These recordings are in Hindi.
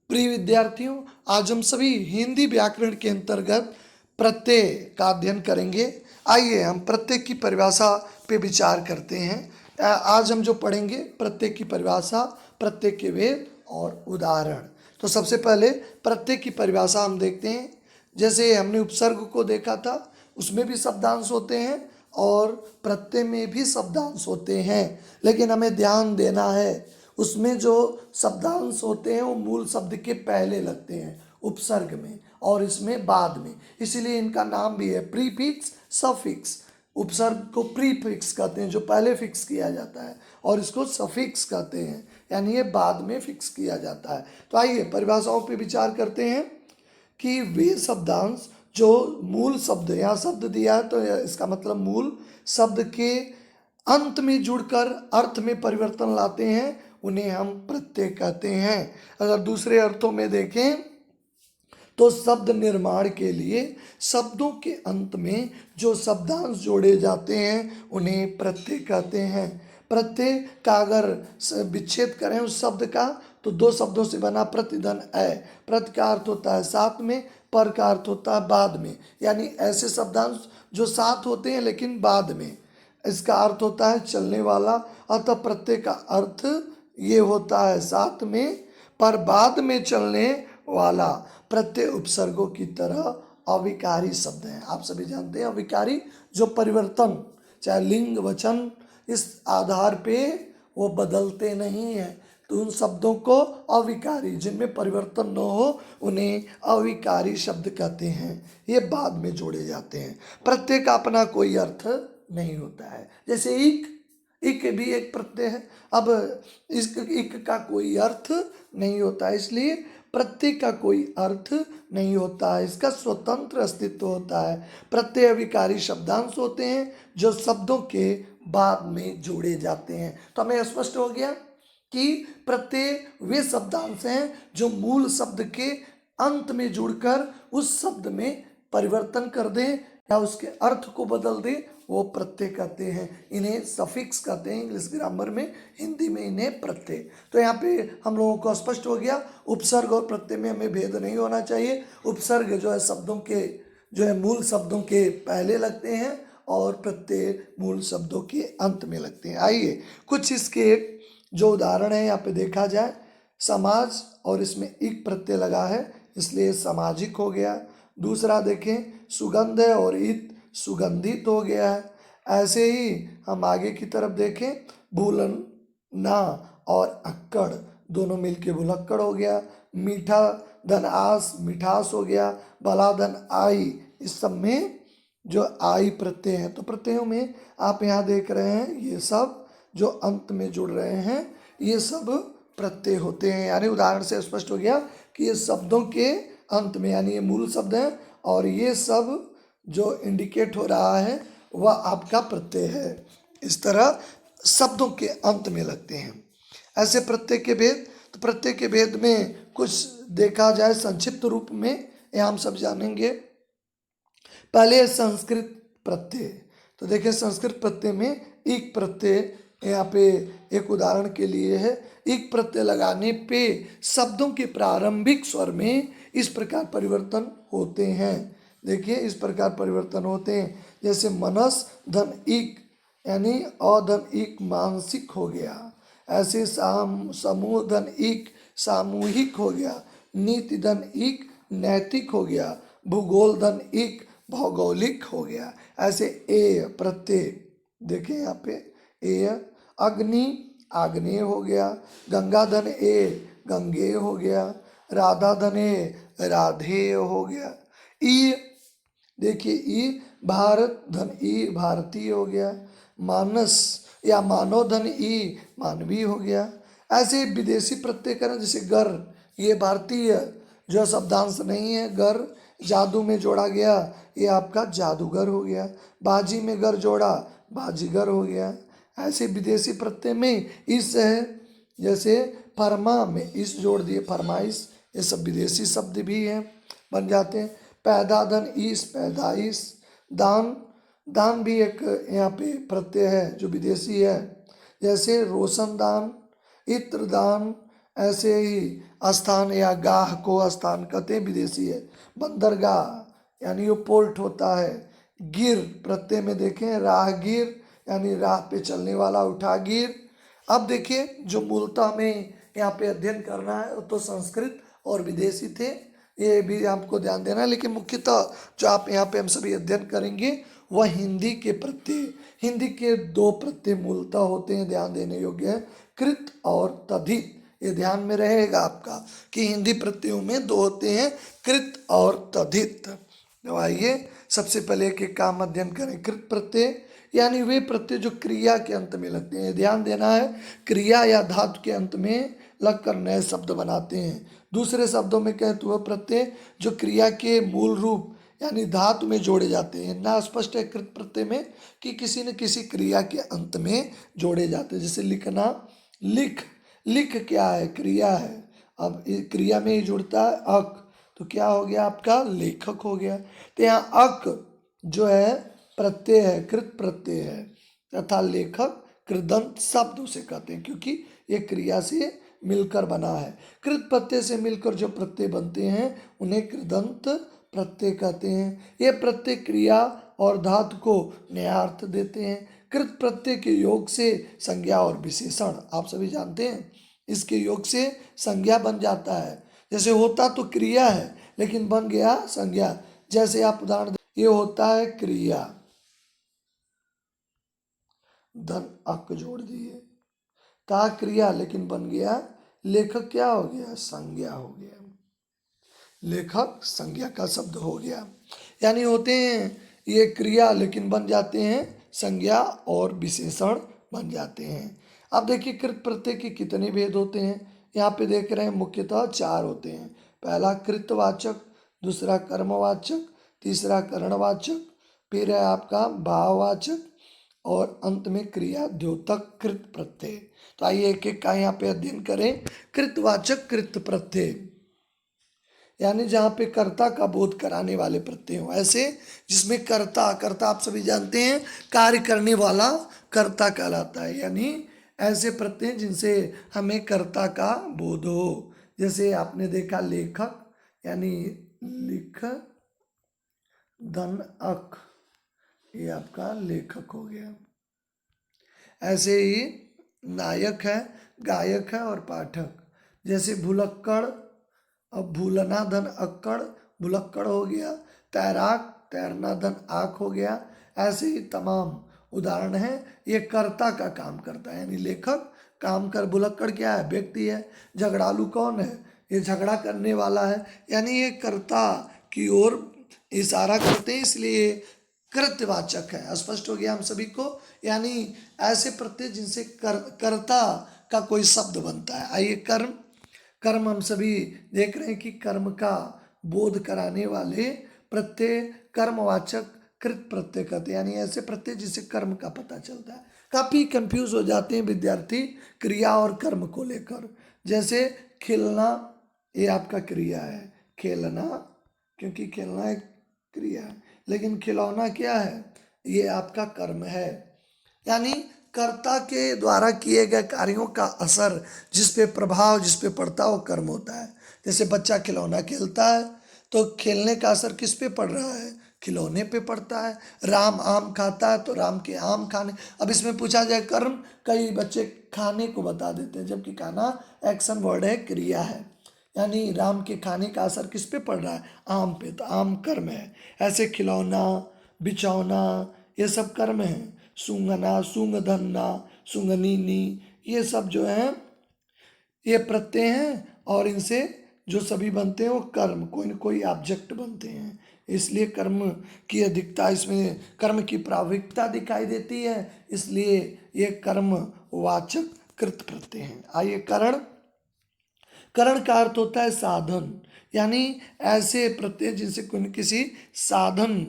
प्रिय विद्यार्थियों, आज हम सभी हिंदी व्याकरण के अंतर्गत प्रत्यय का अध्ययन करेंगे। आइए हम प्रत्यय की परिभाषा पे विचार करते हैं। आज हम जो पढ़ेंगे प्रत्यय की परिभाषा, प्रत्यय के भेद और उदाहरण। तो सबसे पहले प्रत्यय की परिभाषा हम देखते हैं। जैसे हमने उपसर्ग को देखा था, उसमें भी शब्दांश होते हैं और प्रत्यय में भी शब्दांश होते हैं, लेकिन हमें ध्यान देना है उसमें जो शब्दांश होते हैं वो मूल शब्द के पहले लगते हैं उपसर्ग में, और इसमें बाद में, इसीलिए इनका नाम भी है प्रीफिक्स सफिक्स। उपसर्ग को प्रीफिक्स कहते हैं जो पहले फिक्स किया जाता है, और इसको सफिक्स कहते हैं यानी ये बाद में फिक्स किया जाता है। तो आइए परिभाषाओं पे विचार करते हैं कि वे शब्दांश जो मूल शब्द, यहाँ शब्द दिया है तो इसका मतलब मूल शब्द के अंत में जुड़कर अर्थ में परिवर्तन लाते हैं, उन्हें हम प्रत्यय कहते हैं। अगर दूसरे अर्थों में देखें तो शब्द निर्माण के लिए शब्दों के अंत में जो शब्दांश जोड़े जाते हैं उन्हें प्रत्यय कहते हैं। प्रत्यय का अगर विच्छेद करें उस शब्द का तो दो शब्दों से बना प्रतिधन अ। प्रति का अर्थ होता है साथ में, पर का अर्थ होता है बाद में, यानी ऐसे शब्दांश जो साथ होते हैं लेकिन बाद में। इसका अर्थ होता है चलने वाला, अतः प्रत्यय का अर्थ ये होता है साथ में पर बाद में चलने वाला। प्रत्यय उपसर्गों की तरह अविकारी शब्द हैं। आप सभी जानते हैं अविकारी जो परिवर्तन, चाहे लिंग वचन, इस आधार पे वो बदलते नहीं हैं, तो उन शब्दों को अविकारी, जिनमें परिवर्तन न हो, उन्हें अविकारी शब्द कहते हैं। ये बाद में जोड़े जाते हैं। प्रत्यय का अपना कोई अर्थ नहीं होता है। जैसे इक भी एक प्रत्यय है। अब इस इक का कोई अर्थ नहीं होता है, इसलिए प्रत्यय का कोई अर्थ नहीं होता है, इसका स्वतंत्र अस्तित्व होता है। प्रत्यय अविकारी शब्दांश होते हैं जो शब्दों के बाद में जोड़े जाते हैं। तो हमें स्पष्ट हो गया कि प्रत्यय वे शब्दांश हैं जो मूल शब्द के अंत में जुड़कर उस शब्द में परिवर्तन कर दें या उसके अर्थ को बदल दें, वो प्रत्यय कहते हैं। इन्हें सफिक्स कहते हैं इंग्लिश ग्रामर में, हिंदी में इन्हें प्रत्यय। तो यहाँ पे हम लोगों को स्पष्ट हो गया उपसर्ग और प्रत्यय में हमें भेद नहीं होना चाहिए। उपसर्ग जो है शब्दों के, जो है मूल शब्दों के पहले लगते हैं, और प्रत्यय मूल शब्दों के अंत में लगते हैं। आइए कुछ इसके जो उदाहरण है यहाँ पे देखा जाए। समाज, और इसमें एक प्रत्यय लगा है इसलिए सामाजिक हो गया। दूसरा देखें सुगंध है और इत सुगंधित हो गया है। ऐसे ही हम आगे की तरफ देखें भूलन ना और अक्कड़ दोनों मिलके भुलक्कड़ हो गया। मीठा धन आस मिठास हो गया। भला धन आई, इस सब में जो आई प्रत्यय है, तो प्रत्ययों में आप यहाँ देख रहे हैं ये सब जो अंत में जुड़ रहे हैं ये सब प्रत्यय होते हैं। यानी उदाहरण से स्पष्ट हो गया कि ये शब्दों के अंत में, यानी ये मूल शब्द है और ये सब जो इंडिकेट हो रहा है वह आपका प्रत्यय है। इस तरह शब्दों के अंत में लगते हैं। ऐसे प्रत्यय के भेद, तो प्रत्यय के भेद में कुछ देखा जाए संक्षिप्त रूप में, यह हम सब जानेंगे। पहले संस्कृत प्रत्यय, तो देखिए संस्कृत प्रत्यय में एक प्रत्यय यहाँ पे एक उदाहरण के लिए है। एक प्रत्यय लगाने पे शब्दों के प्रारंभिक स्वर में इस प्रकार परिवर्तन होते हैं। देखिए इस प्रकार परिवर्तन होते हैं, जैसे मनस धन इक, यानी अधन इक मानसिक हो गया। ऐसे समूह धन इक सामूहिक हो गया। नीति धन इक नैतिक हो गया। भूगोल धन इक भौगोलिक हो गया। ऐसे ए प्रत्यय देखिए यहाँ पे ए, अग्नि आग्नेय हो गया। गंगा धन ए गंगेय हो गया। राधा धन ए राधेय हो गया। ई देखिए ई भारत धन ई भारतीय हो गया। मानस या मानव धन ई मानवीय हो गया। ऐसे विदेशी प्रत्यय करें, जैसे गर, ये भारतीय जो शब्दांश नहीं है। गर जादू में जोड़ा गया, ये आपका जादूगर हो गया। बाजी में गर जोड़ा, बाजीगर हो गया। ऐसे विदेशी प्रत्यय में इस है, जैसे फरमा में इस जोड़ दिए फरमाइश, ये सब विदेशी शब्द भी हैं, बन जाते हैं। पैदा धन ईस पैदाइश। दान, दान भी एक यहाँ पे प्रत्यय है जो विदेशी है, जैसे रोशनदान, इत्रदान। ऐसे ही स्थान या गाह को स्थान कहते हैं, विदेशी है। बंदरगाह यानी वो पोर्ट होता है। गिर प्रत्यय में देखें राहगीर यानी राह पे चलने वाला, उठागीर। अब देखिए जो मूलतः हमें यहाँ पे अध्ययन करना है वो तो संस्कृत और विदेशी थे, ये भी आपको ध्यान देना है। लेकिन मुख्यतः जो आप यहाँ पे हम सभी अध्ययन करेंगे वह हिंदी के प्रत्यय। हिंदी के दो प्रत्यय मूलतः होते हैं, ध्यान देने योग्य है, कृत और तद्धित। ये ध्यान में रहेगा आपका कि हिंदी प्रत्ययों में दो होते हैं, कृत और तद्धित। तो आइए सबसे पहले एक एक काम अध्ययन करें। कृत प्रत्यय यानी वे प्रत्यय जो क्रिया के अंत में लगते हैं, ध्यान देना है, क्रिया या धातु के अंत में लगकर नए शब्द बनाते हैं। दूसरे शब्दों में कहें तो वह प्रत्यय जो क्रिया के मूल रूप यानी धातु में जोड़े जाते हैं। ना स्पष्ट है कृत प्रत्यय में कि किसी न किसी क्रिया के अंत में जोड़े जाते हैं, जैसे लिखना, लिख। लिख क्या है? क्रिया है। अब क्रिया में ही जुड़ता है अक, तो क्या हो गया आपका? लेखक हो गया। तो यहाँ अक जो है प्रत्यय है, कृत प्रत्यय है, तथा लेखक कृदंत शब्द उसे कहते हैं क्योंकि ये क्रिया से मिलकर बना है। कृत प्रत्यय से मिलकर जो प्रत्यय बनते हैं उन्हें कृदंत प्रत्यय कहते हैं। ये प्रत्यय क्रिया और धातु को नया अर्थ देते हैं। कृत प्रत्यय के योग से संज्ञा और विशेषण आप सभी जानते हैं, इसके योग से संज्ञा बन जाता है। जैसे होता तो क्रिया है लेकिन बन गया संज्ञा। जैसे आप उदाहरण, ये होता है क्रिया, धन अक जोड़ दिए, ता क्रिया लेकिन बन गया लेखक, क्या हो गया? संज्ञा हो गया। लेखक संज्ञा का शब्द हो गया। यानी होते हैं ये क्रिया लेकिन बन जाते हैं संज्ञा और विशेषण बन जाते हैं। अब देखिए कृत प्रत्यय के कितने भेद होते हैं, यहाँ पे देख रहे हैं मुख्यतः चार होते हैं। पहला कृतवाचक, दूसरा कर्मवाचक, तीसरा करणवाचक, फिर है आपका भाववाचक और अंत में क्रिया द्योतक कृत प्रत्यय। तो आइए एक एक का यहाँ पे अध्ययन करें। कृतवाचक कृत प्रत्यय यानी जहाँ पे कर्ता का बोध कराने वाले प्रत्यय हो, ऐसे जिसमें कर्ता, कर्ता आप सभी जानते हैं कार्य करने वाला कर्ता कहलाता है। यानी ऐसे प्रत्यय जिनसे हमें कर्ता का बोध हो। जैसे आपने देखा लेखक यानी लिख, धन अक, ये आपका लेखक हो गया। ऐसे ही नायक है, गायक है और पाठक। जैसे भुलक्कड़, अब भूलना धन अक्कड़, भुलक्कड़ हो गया। तैराक, तैरना धन आँख हो गया। ऐसे ही तमाम उदाहरण हैं। ये कर्ता का काम करता है यानी लेखक काम कर, भुलक्कड़ क्या है? व्यक्ति है। झगड़ालू कौन है? ये झगड़ा करने वाला है। यानी ये कर्ता की ओर इशारा करते हैं, इसलिए कृत्यवाचक है। स्पष्ट हो गया हम सभी को। यानी ऐसे प्रत्यय जिनसे कर्ता का कोई शब्द बनता है। आइए कर्म, कर्म हम सभी देख रहे हैं कि कर्म का बोध कराने वाले प्रत्यय कर्मवाचक कृत प्रत्यय कहते हैं। यानी ऐसे प्रत्यय जिससे कर्म का पता चलता है। काफ़ी कंफ्यूज हो जाते हैं विद्यार्थी क्रिया और कर्म को लेकर। जैसे खेलना, ये आपका क्रिया है, खेलना, क्योंकि खेलना एक क्रिया है। लेकिन खिलौना क्या है? ये आपका कर्म है। यानी कर्ता के द्वारा किए गए कार्यों का असर, जिस पे प्रभाव जिस पे पड़ता है वो कर्म होता है। जैसे बच्चा खिलौना खेलता है तो खेलने का असर किस पे पड़ रहा है? खिलौने पे पड़ता है। राम आम खाता है तो राम के आम खाने। अब इसमें पूछा जाए कर्म, कई बच्चे खाने को बता देते हैं जबकि खाना एक्शन वर्ड है, क्रिया है। यानी राम के खाने का असर किस पे पड़ रहा है? आम पे, तो आम कर्म है। ऐसे खिलौना, बिछौना, ये सब कर्म है। सूंघना, सूंघधन्ना, सूंघनीनी, ये सब जो है ये प्रत्यय हैं और इनसे जो सभी बनते हैं वो कर्म, कोई न कोई ऑब्जेक्ट बनते हैं। इसलिए कर्म की अधिकता, इसमें कर्म की प्राविकता दिखाई देती है, इसलिए ये कर्म वाचक कृत प्रत्यय हैं। आइए करण, करण का अर्थ होता है साधन। यानी ऐसे प्रत्यय जिनसे किसी साधन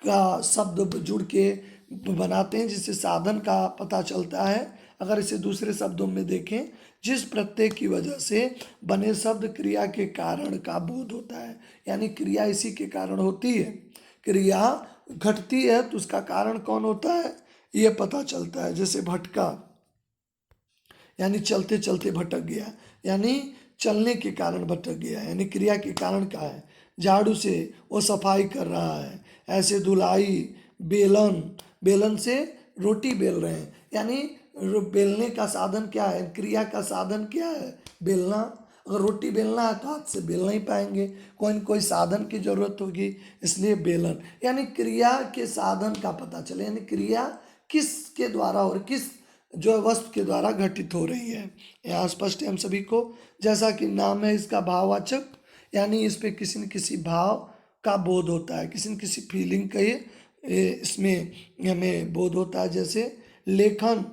का शब्द जुड़ के बनाते हैं, जिससे साधन का पता चलता है। अगर इसे दूसरे शब्दों में देखें, जिस प्रत्यय की वजह से बने शब्द क्रिया के कारण का बोध होता है। यानी क्रिया इसी के कारण होती है। क्रिया घटती है तो उसका कारण कौन होता है ये पता चलता है। जैसे भटका, यानी चलते चलते भटक गया, यानी चलने के कारण भटक गया, यानी क्रिया के कारण क्या है, झाड़ू से वो सफाई कर रहा है, ऐसे धुलाई, बेलन, बेलन से रोटी बेल रहे हैं, यानी बेलने का साधन क्या है, क्रिया का साधन क्या है, बेलना। अगर रोटी बेलना है तो हाथ से बेल नहीं पाएंगे, कोई न कोई साधन की जरूरत होगी, इसलिए बेलन। यानी क्रिया के साधन का पता चले, यानी क्रिया किसके द्वारा और किस जो वस्तु के द्वारा घटित हो रही है, यहाँ स्पष्ट है हम सभी को। जैसा कि नाम है इसका भाववाचक, यानी इस पे किसी न किसी भाव का बोध होता है, किसी न किसी फीलिंग का इसमें हमें बोध होता है। जैसे लेखन,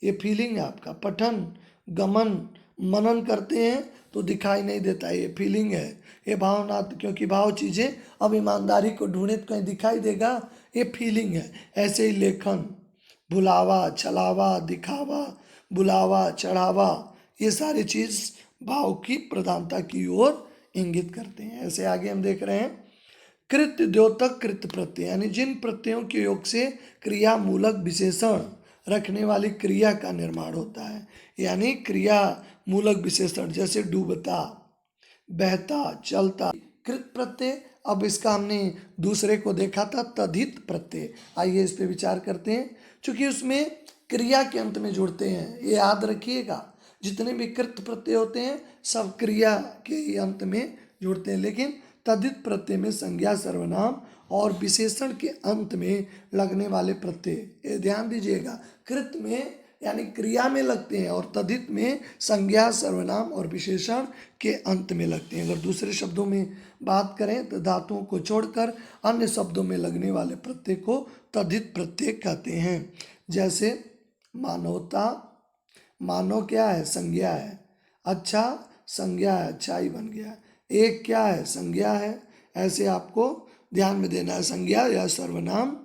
ये फीलिंग है आपका, पठन, गमन, मनन करते हैं तो दिखाई नहीं देता, ये फीलिंग है, ये भावना, क्योंकि भाव चीज़ें अब ईमानदारी को ढूंढे तो कहीं दिखाई देगा, ये फीलिंग है। ऐसे ही लेखन, भुलावा, छलावा, दिखावा, बुलावा, चढ़ावा, ये सारी चीज़ भाव की प्रधानता की ओर इंगित करते हैं। ऐसे आगे हम देख रहे हैं कृत द्योतक कृत प्रत्यय, यानी जिन प्रत्ययों के योग से क्रिया मूलक विशेषण रखने वाली क्रिया का निर्माण होता है, यानी क्रिया मूलक विशेषण, जैसे डूबता, बहता, चलता, कृत प्रत्यय। अब इसका हमने दूसरे को देखा था तद्धित प्रत्यय, आइए इस पे विचार करते हैं। चूंकि उसमें क्रिया के अंत में जुड़ते हैं, ये याद रखिएगा, जितने भी कृत प्रत्यय होते हैं सब क्रिया के अंत में जुड़ते हैं, लेकिन तद्धित प्रत्यय में संज्ञा, सर्वनाम और विशेषण के अंत में लगने वाले प्रत्यय, ये ध्यान दीजिएगा, कृत में यानी क्रिया में लगते हैं और तद्धित में संज्ञा, सर्वनाम और विशेषण के अंत में लगते हैं। अगर दूसरे शब्दों में बात करें तो धातुओं को छोड़कर अन्य शब्दों में लगने वाले प्रत्यय को तद्धित प्रत्यय कहते हैं। जैसे मानवता, मानव क्या है, संज्ञा है, अच्छा संज्ञा है, अच्छाई बन गया, एक क्या है, संज्ञा है। ऐसे आपको ध्यान में देना है, संज्ञा या सर्वनाम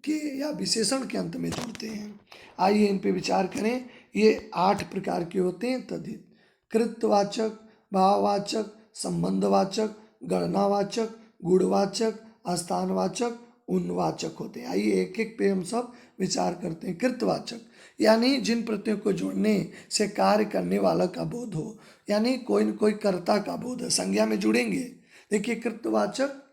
के या विशेषण के अंत में जुड़ते हैं। आइए इन पे विचार करें। ये 8 प्रकार के होते हैं तद्धित, कृतवाचक, भाववाचक, संबंधवाचक, गणनावाचक, गुणवाचक, स्थानवाचक, उन्वाचक होते हैं। आइए एक एक पे हम सब विचार करते हैं। कृतवाचक यानी जिन प्रत्ययों को जोड़ने से कार्य करने वाला का बोध हो, यानी कोई न कोई कर्ता का बोध है, संज्ञा में जुड़ेंगे। देखिए कृतवाचक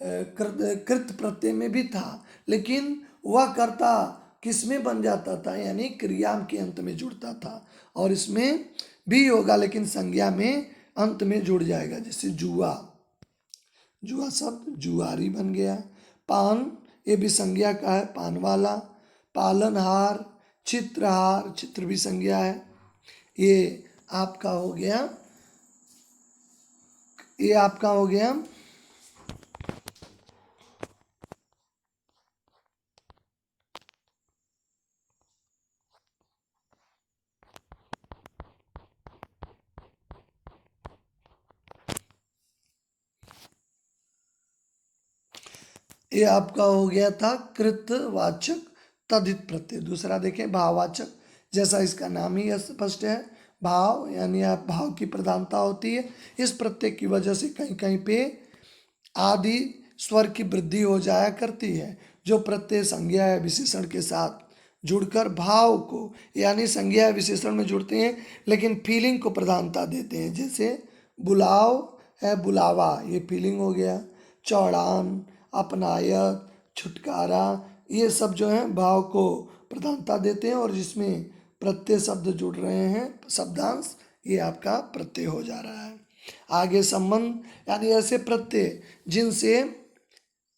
कृत प्रत्यय में भी था, लेकिन वह कर्ता किस में बन जाता था, यानी क्रिया के अंत में जुड़ता था, और इसमें भी होगा लेकिन संज्ञा में अंत में जुड़ जाएगा। जैसे जुआ, जुआ शब्द जुआरी बन गया। पान, ये भी संज्ञा का है, पान वाला। पालनहार, चित्रहार, चित्र भी संज्ञा है। ये आपका हो गया, ये आपका हो गया ये आपका हो गया था कृतवाचक तद्धित प्रत्यय। दूसरा देखें भाववाचक, जैसा इसका नाम ही स्पष्ट है, भाव यानी आप भाव की प्रधानता होती है। इस प्रत्यय की वजह से कहीं कहीं पे आदि स्वर की वृद्धि हो जाया करती है। जो प्रत्यय संज्ञा या विशेषण के साथ जुड़कर भाव को यानी संज्ञा या विशेषण में जुड़ते हैं लेकिन फीलिंग को प्रधानता देते हैं। जैसे बुलाव है, बुलावा, ये फीलिंग हो गया। चौड़ान, अपनायत, छुटकारा, ये सब जो है भाव को प्रधानता देते हैं, और जिसमें प्रत्यय शब्द जुड़ रहे हैं शब्दांश, ये आपका प्रत्यय हो जा रहा है। आगे संबंध यानी ऐसे प्रत्यय जिनसे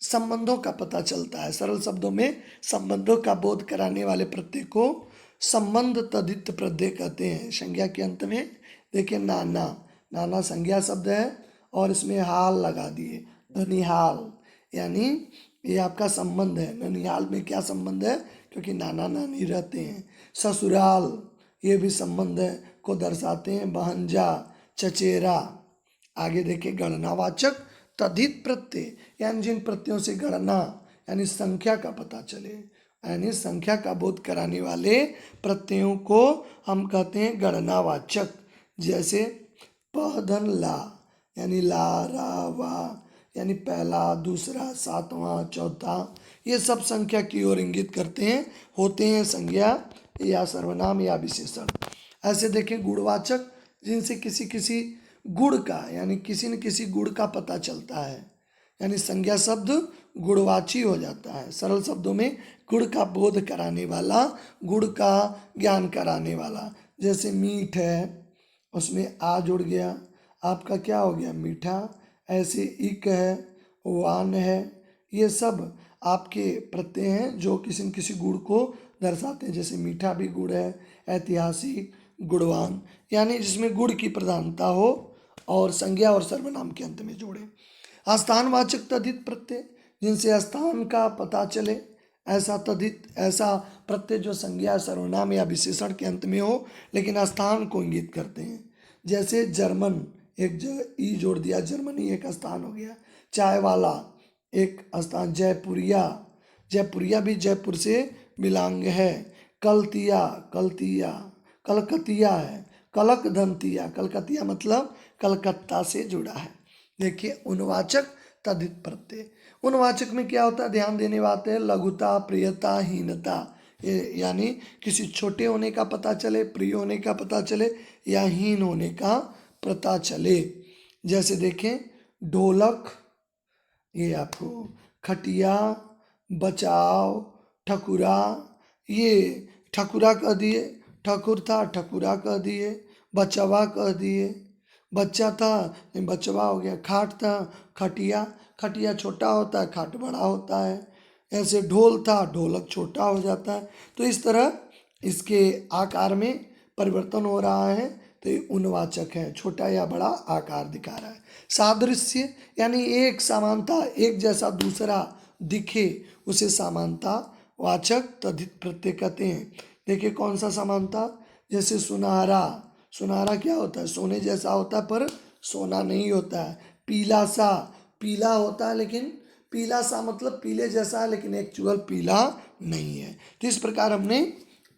संबंधों का पता चलता है, सरल शब्दों में संबंधों का बोध कराने वाले प्रत्यय को संबंध तद्धित प्रत्यय कहते हैं। संज्ञा के अंत में देखिए नाना, नाना संज्ञा शब्द है और इसमें हाल लगा दिए, ननिहाल, यानी ये आपका संबंध है। ननिहाल में क्या संबंध है, क्योंकि नाना नानी रहते हैं। ससुराल, ये भी संबंध है को दर्शाते हैं। बहंजा, चचेरा। आगे देखिए गणनावाचक तद्धित प्रत्यय, यानी जिन प्रत्ययों से गणना यानी संख्या का पता चले, यानी संख्या का बोध कराने वाले प्रत्ययों को हम कहते हैं गणनावाचक। जैसे पधन ला, यानी ला, रा, वा, यानी पहला, दूसरा, सातवां, चौथा, ये सब संख्या की ओर इंगित करते हैं, होते हैं संज्ञा या सर्वनाम या विशेषण। ऐसे देखें गुणवाचक, जिनसे किसी किसी गुण का यानी किसी न किसी गुण का पता चलता है, यानी संज्ञा शब्द गुणवाची हो जाता है। सरल शब्दों में गुण का बोध कराने वाला, गुण का ज्ञान कराने वाला। जैसे मीठ है, उसमें आ जुड़ गया, आपका क्या हो गया मीठा। ऐसे इक है, वान है, ये सब आपके प्रत्यय हैं जो किसी न किसी गुण को दर्शाते हैं। जैसे मीठा भी गुण है, ऐतिहासिक, गुणवान, यानी जिसमें गुण की प्रधानता हो और संज्ञा और सर्वनाम के अंत में जोड़े। स्थानवाचक तद्धित प्रत्यय, जिनसे स्थान का पता चले, ऐसा तद्धित ऐसा प्रत्यय जो संज्ञा सर्वनाम या विशेषण के अंत में हो लेकिन स्थान को इंगित करते हैं। जैसे जर्मन, एक ई जोड़ दिया, जर्मनी एक स्थान हो गया। चाय वाला एक स्थान। जयपुरिया, जयपुरिया भी जयपुर से बिलोंग है। कलतिया, कलतिया, कलकतिया है। कलक धनतिया, कलकतिया मतलब कलकत्ता से जुड़ा है। देखिए उनवाचक तद्धित प्रत्यय, उनवाचक में क्या होता है, ध्यान देने बात है, लघुता, प्रियता, हीनता, यानी किसी छोटे होने का पता चले, प्रिय होने का पता चले या हीन होने का पता चले। जैसे देखें ढोलक, ये आपको खटिया, बचाव, ठकुरा, ये ठकुरा कह दिए, ठकुर था ठकुरा कह दिए, बचवा कह दिए, बच्चा था बचवा हो गया। खाट था खटिया, खटिया छोटा होता है, खाट बड़ा होता है। ऐसे ढोल था, ढोलक छोटा हो जाता है। तो इस तरह इसके आकार में परिवर्तन हो रहा है, तो ये उनवाचक है, छोटा या बड़ा आकार दिखा रहा है। सादृश्य यानी एक समानता, एक जैसा दूसरा दिखे, उसे समानता वाचक तद्धित प्रत्यय कहते हैं। देखिए कौन सा समानता, जैसे सुनहरा, सुनहरा क्या होता है, सोने जैसा होता है पर सोना नहीं होता है। पीला सा, पीला होता है लेकिन पीला सा मतलब पीले जैसा है लेकिन एक्चुअल पीला नहीं है। तो इस प्रकार हमने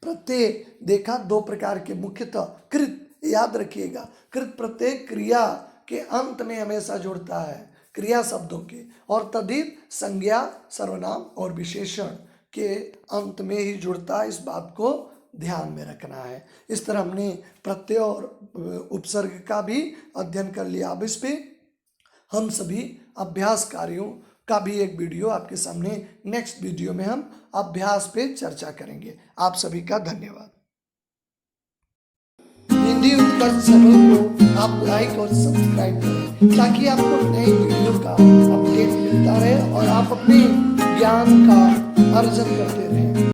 प्रत्यय देखा, दो प्रकार के मुख्यतः। कृत, याद रखिएगा, कृत प्रत्यय क्रिया के अंत में हमेशा जुड़ता है, क्रिया शब्दों के, और तद्धित संज्ञा सर्वनाम और विशेषण के अंत में ही जुड़ता है। इस बात को ध्यान में रखना है। इस तरह हमने प्रत्यय और उपसर्ग का भी अध्ययन कर लिया। अब इस पे हम सभी अभ्यास कार्यों का भी एक वीडियो आपके सामने, नेक्स्ट वीडियो में हम अभ्यास पे चर्चा करेंगे। आप सभी का धन्यवाद। हिंदी उत्कर्ष चैनल को आप लाइक और सब्सक्राइब करें ताकि आपको नए वीडियो का अपडेट मिलता रहे और आप अपने ज्ञान का अर्जन करते रहें।